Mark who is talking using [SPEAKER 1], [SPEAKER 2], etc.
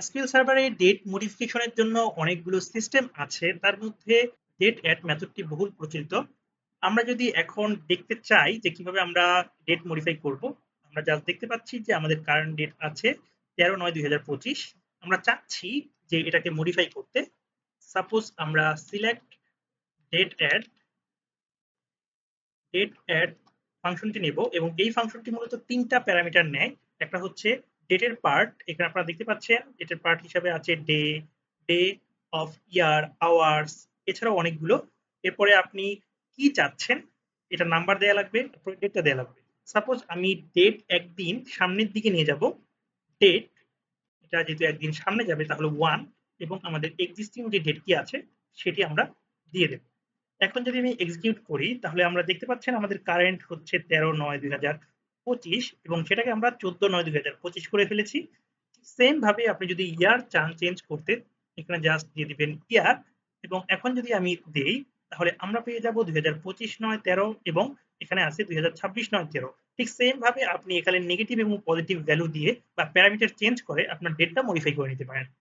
[SPEAKER 1] SQL সার্ভারে date মডিফিকেশনের জন্য অনেকগুলো সিস্টেম আছে, তার মধ্যে ডেট অ্যাড মেথডটি বহুল প্রচলিত। আমরা যদি এখন দেখতে চাই যে কিভাবে আমরা ডেট মডিফাই করব, আমরা জাস্ট দেখতে পাচ্ছি যে আমাদের কারেন্ট ডেট আছে 13/9/2025। আমরা চাচ্ছি যে এটাকে মডিফাই করতে। সাপোজ আমরা সিলেক্ট ডেট অ্যাড ফাংশনটি নেব এবং এই ফাংশনটি মূলত তিনটা প্যারামিটার নেয়। একটা হচ্ছে ডেটের পার্ট, এখানে আপনারা দেখতে পাচ্ছেন ডেটের পার্ট হিসাবে আছে ডে অফ ইয়ার, আওয়ার্স, এছাড়াও অনেকগুলো। এরপরে আপনি কি চাচ্ছেন এটা নাম্বার দেয়া লাগবে, তারপরে ডেটটা দেয়া লাগবে। সাপোজ আমি ডেট একদিন সামনের দিকে নিয়ে যাব, ডেট এটা যেহেতু একদিন সামনে যাবে তাহলে 1 এবং আমাদের এক্সিস্টিং যে ডেট কি আছে সেটি আমরা দিয়ে দেব। এখন যদি আমি এক্সিকিউট করি তাহলে আমরা দেখতে পাচ্ছেন আমাদের কারেন্ট হচ্ছে 13/9/2025 এবং সেটাকে আমরা 14/9/2025 করে ফেলেছি। সেম ভাবে আপনি যদি ইয়ার চান চেঞ্জ করতে, এখানে জাস্ট দিয়ে দিবেন ইয়ার এবং এখন যদি আমি দেই তাহলে আমরা পেয়ে যাব 2025/9/13 এবং এখানে আছে 2026/9/13। ঠিক সেম ভাবে আপনি এখানে নেগেটিভ এবং পজিটিভ ভ্যালু দিয়ে বা প্যারামিটার চেঞ্জ করে আপনার ডেটটা মডিফাই করে নিতে পারেন।